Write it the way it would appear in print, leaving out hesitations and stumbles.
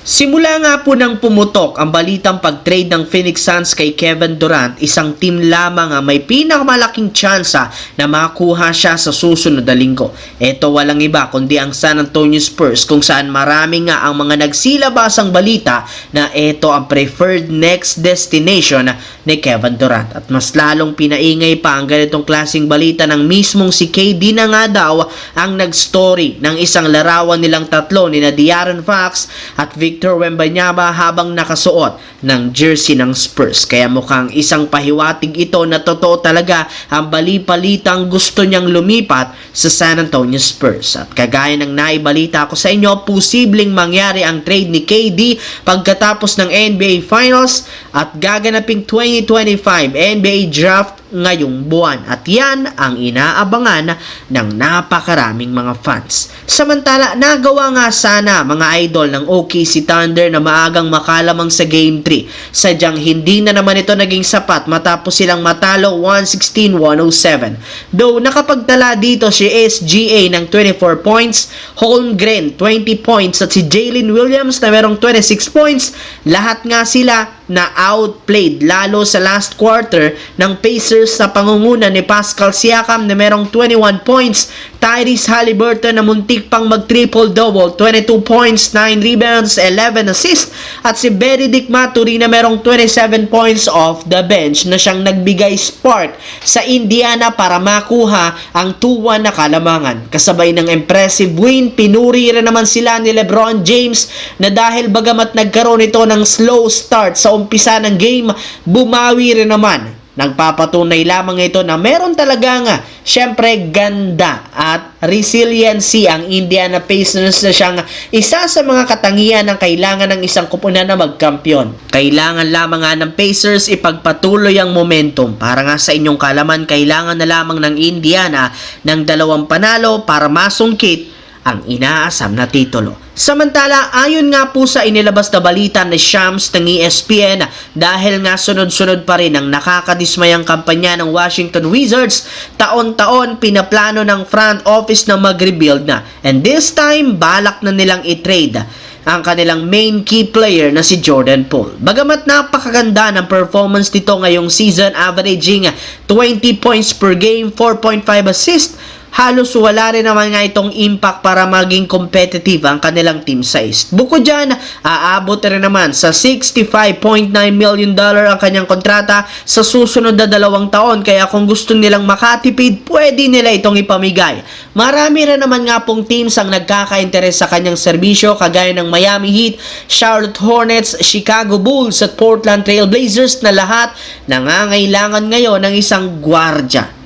Simula nga po nang pumutok ang balitang pag-trade ng Phoenix Suns kay Kevin Durant, isang team lamang ang may pinakamalaking tsansa na makuha siya sa susunod na linggo. Ito walang iba kundi ang San Antonio Spurs, kung saan marami nga ang mga nagsilabasang balita na ito ang preferred next destination ni Kevin Durant. At mas lalong pinaingay pa ang ganitong klaseng balita ng mismong si KD na nga daw ang nag-story ng isang larawan nilang tatlo ni De'Aaron Fox at Victor Wembanyama habang nakasuot ng jersey ng Spurs. Kaya mukhang isang pahiwatig ito na totoo talaga ang bali-balitang gusto niyang lumipat sa San Antonio Spurs. At kagaya ng naibalita ko sa inyo, posibleng mangyari ang trade ni KD pagkatapos ng NBA Finals at gaganaping 2025 NBA Draft ngayong buwan. At yan ang inaabangan ng napakaraming mga fans. Samantala, nagawa nga sana mga idol ng OKC Thunder na maagang makalamang sa Game 3. Sadyang hindi na naman ito naging sapat matapos silang matalo 116-107. Though nakapagtala dito si SGA ng 24 points, Holmgren 20 points at si Jalen Williams na merong 26 points. Lahat nga sila na outplayed lalo sa last quarter ng Pacers sa pangunguna ni Pascal Siakam na merong 21 points, Tyrese Haliburton na muntik pang mag-triple-double, 22 points, 9 rebounds, 11 assists, at si Benedict Mathurin na merong 27 points off the bench na siyang nagbigay spark sa Indiana para makuha ang 2-1 na kalamangan. Kasabay ng impressive win, pinuri rin naman sila ni LeBron James na dahil bagamat nagkaroon ito ng slow start sa umpisa ng game, bumawi rin naman. Nagpapatunay lamang ito na meron talagang syempre ganda at resiliency ang Indiana Pacers na siyang isa sa mga katangian ng kailangan ng isang kupunan na magkampiyon. Kailangan lamang nga ng Pacers ipagpatuloy ang momentum. Para nga sa inyong kalaman, kailangan na lamang ng Indiana ng 2 panalo para masungkit ang inaasam na titulo. Samantala, ayon nga po sa inilabas na balita ni Shams ng ESPN, dahil nga sunod-sunod pa rin ang nakakadismayang kampanya ng Washington Wizards, taon-taon pinaplano ng front office na mag-rebuild na. And this time, balak na nilang i-trade ang kanilang main key player na si Jordan Poole. Bagamat napakaganda ng performance nito ngayong season, averaging 20 points per game, 4.5 assists, halos wala rin naman nga itong impact para maging competitive ang kanilang team sa East. Bukod dyan, aabot rin naman sa $65.9 million ang kanyang kontrata sa susunod na 2 taon. Kaya kung gusto nilang makatipid, pwede nila itong ipamigay. Marami rin naman nga pong teams ang nagkaka-interes sa kanyang serbisyo, kagaya ng Miami Heat, Charlotte Hornets, Chicago Bulls at Portland Trail Blazers na lahat nangangailangan ngayon ng isang gwardya